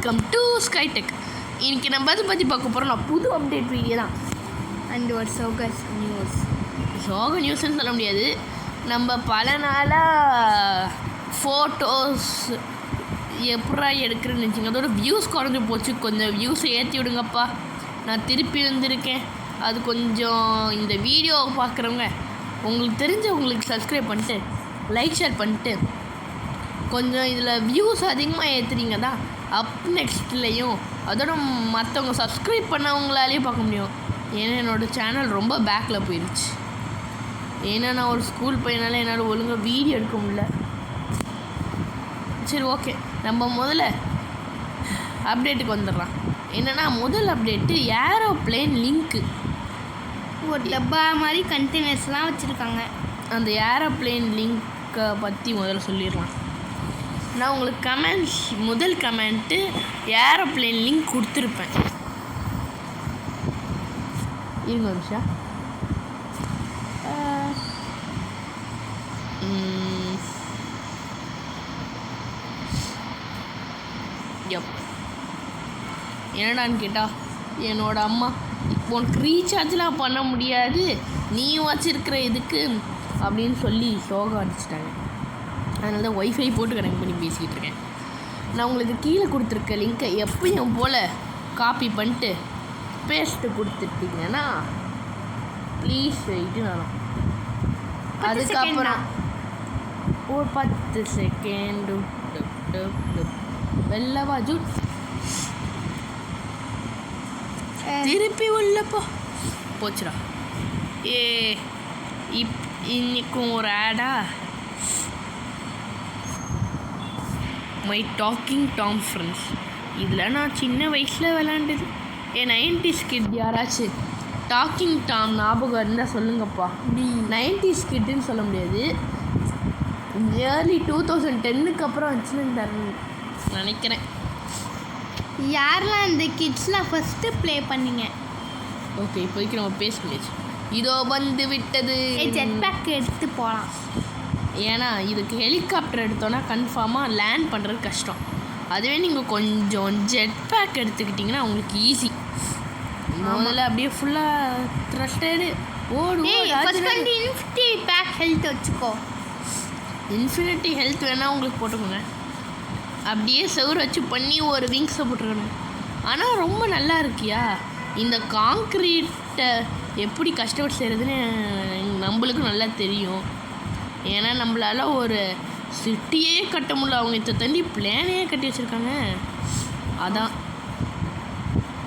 Welcome to ஸ்கைடெக். இன்னைக்கு நம்ம அதை பற்றி பார்க்க போகிறோம். நான் புது அப்டேட் வீடியோ தான். அண்ட் ஒரு சோக நியூஸ்ன்னு சொல்ல முடியாது. நம்ம பல நாளாக ஃபோட்டோஸ் எப்படா எடுக்கிறேன்னு நினச்சிங்க. அதோட வியூஸ் குறைஞ்சி போச்சு. கொஞ்சம் வியூஸை ஏற்றி விடுங்கப்பா. நான் திருப்பி வந்திருக்கேன். அது கொஞ்சம் இந்த வீடியோவை பார்க்குறவங்க உங்களுக்கு தெரிஞ்சவங்களுக்கு சப்ஸ்கிரைப் பண்ணிட்டு லைக் ஷேர் பண்ணிட்டு கொஞ்சம் இதில் வியூஸ் அதிகமாக ஏற்றுறீங்க தான் அப் நெக்ஸ்ட்லேயும் அதோட மற்றவங்க சப்ஸ்கிரைப் பண்ணவங்களாலேயும் பார்க்க முடியும். ஏன்னா என்னோடய சேனல் ரொம்ப பேக்கில் போயிடுச்சு. ஏன்னா நான் ஒரு ஸ்கூல் பையனால என்னால் ஒழுங்காக வீடியோ எடுக்க முடியல. சரி, ஓகே, நம்ம முதல்ல அப்டேட்டுக்கு வந்துடலாம். என்னென்னா முதல் அப்டேட்டு ஏரோப்ளேன் லிங்க்கு. ஒரு டப்பா மாதிரி கண்டெய்னர்ஸ்லாம் வச்சுருக்காங்க. அந்த ஏரோப்ளேன் லிங்க்கை பற்றி முதல்ல சொல்லிடலாம். நான் உங்களுக்கு முதல் கமெண்ட்டு ஏரோப்ளேன் லிங்க் கொடுத்துருப்பேன். இருங்க ஒரு நிமிஷம். என்னடான்னு கேட்டால் என்னோட அம்மா உனக்கு ரீசார்ஜ்லாம் பண்ண முடியாது, நீ வச்சுருக்கிற இதுக்கு அப்படின்னு சொல்லி சோகம் அடிச்சிட்டாங்க. அதனால தான் ஒய்ஃபை போட்டு கனெக்ட் பண்ணி பேசிக்கிட்டு இருக்கேன். நான் உங்களுக்கு கீழே கொடுத்துருக்க லிங்க்கை எப்பயும் போல் காப்பி பண்ணிட்டு பேஸ்ட்டு கொடுத்துட்டீங்கன்னா ப்ளீஸ் வெயிட்டு நான் அதுக்கப்புறம் ஒரு 10 செகண்டு வெள்ளவா ஜூ திருப்பி உள்ளப்போ போச்சுடா. இன்னைக்கும் ஒரு ஆடா மை டாக்கிங் டாம் ஃப்ரெண்ட்ஸ். இதில் நான் சின்ன வயசில் விளாண்டது. 90s கிட் யாராச்சும் டாக்கிங் டாம் ஞாபகம் இருந்தால் சொல்லுங்கப்பா. 90s கிட்டுன்னு சொல்ல முடியாது, இயர்லி 2010க்கு அப்புறம் வச்சுன்னு நினைக்கிறேன். யாரெல்லாம் இந்த கிட்ஸ்லாம் ஃபஸ்ட்டு ப்ளே பண்ணிங்க? ஓகே, இப்போதைக்கு நம்ம பேச முடியாது. இதோ வந்து விட்டது. ஜெட் பேக் எடுத்து போகலாம். ஏன்னா இதுக்கு ஹெலிகாப்டர் எடுத்தோன்னா கன்ஃபார்மாக லேண்ட் பண்ணுறது கஷ்டம். அதுவே நீங்கள் கொஞ்சம் ஜெட் பேக் எடுத்துக்கிட்டிங்கன்னா உங்களுக்கு ஈஸி. முதல்ல அப்படியே ஃபுல்லாக த்ரஸ்டடு இன்ஃபினிட்டி பேக் ஹெல்த் வச்சுக்கோ. இன்ஃபினிட்டி ஹெல்த் வேணால் உங்களுக்கு போட்டுக்கோங்க. அப்படியே செவுறு வச்சு பண்ணி ஒரு விங்ஸை போட்டுருக்கணும். ஆனால் ரொம்ப நல்லா இருக்கியா. இந்த காங்க்ரீட்டை எப்படி கஷ்டப்பட்டு செய்கிறதுன்னு நம்மளுக்கும் நல்லா தெரியும். ஏன்னா நம்மளால் ஒரு சிட்டியே கட்ட முடியல. அவங்க இதை தண்டி பிளேனையே கட்டி வச்சுருக்காங்க. அதான்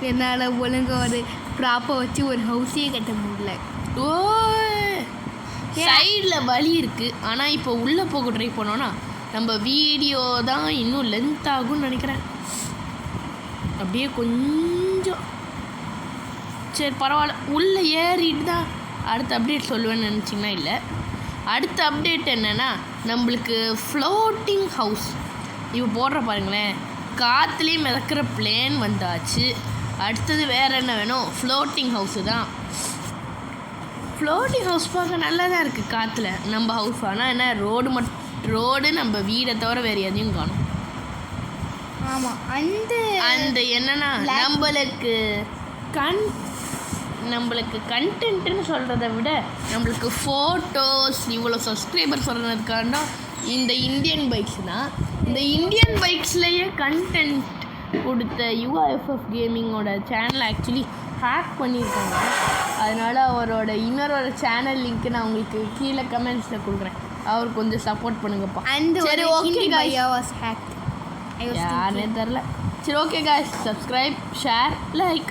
என்னால் ஒழுங்காக ஒரு ப்ராப்பை வச்சு ஒரு ஹவுஸையே கட்ட முடியல. ஓ, சைடில் வலி இருக்குது. ஆனால் இப்போ உள்ளே போக ட்ரை பண்ணோன்னா நம்ம வீடியோ தான் இன்னும் லென்த் ஆகும்னு நினைக்கிறேன். அப்படியே கொஞ்சம் சரி பரவாயில்ல, உள்ளே ஏறிட்டு தான் அடுத்த அப்டேட் சொல்லுவேன்னு நினச்சிங்கன்னா இல்லை. அடுத்த அப்டேட் என்னென்னா நம்மளுக்கு ஃப்ளோட்டிங் ஹவுஸ் இப்போ போடுற பாருங்களேன். காற்றுலேயே மிதக்கிற பிளேன் வந்தாச்சு. அடுத்தது வேறு என்ன வேணும்? ஃப்ளோட்டிங் ஹவுஸு தான். ஃப்ளோட்டிங் ஹவுஸ் பார்க்க நல்லா தான் இருக்குது காற்றுல நம்ம ஹவுஸ். ஆனால் என்ன ரோடு நம்ம வீடை தவிர வேறு எதையும் காணும். ஆமாம், அந்த என்னென்னா நம்மளுக்கு கண்டென்ட்டுன்னு சொல்கிறத விட நம்மளுக்கு ஃபோட்டோஸ் இவ்வளோ சப்ஸ்கிரைபர் சொல்கிறதுக்கான இந்த இந்தியன் பைக்ஸ் தான். இந்த இந்தியன் பைக்ஸ்லேயே கண்டென்ட் கொடுத்த யுஎஃப்எஃப் கேமிங்கோட சேனல் ஆக்சுவலி ஹேக் பண்ணியிருக்காங்க. அதனால் அவரோட இன்னொரு சேனல் லிங்க்கு நான் உங்களுக்கு கீழே கமெண்ட்ஸில் கொடுக்குறேன். அவர் கொஞ்சம் சப்போர்ட் பண்ணுங்கப்பா. சரி, ஓகே யாருன்னே தெரில. சரி, okay guys, subscribe, share, like.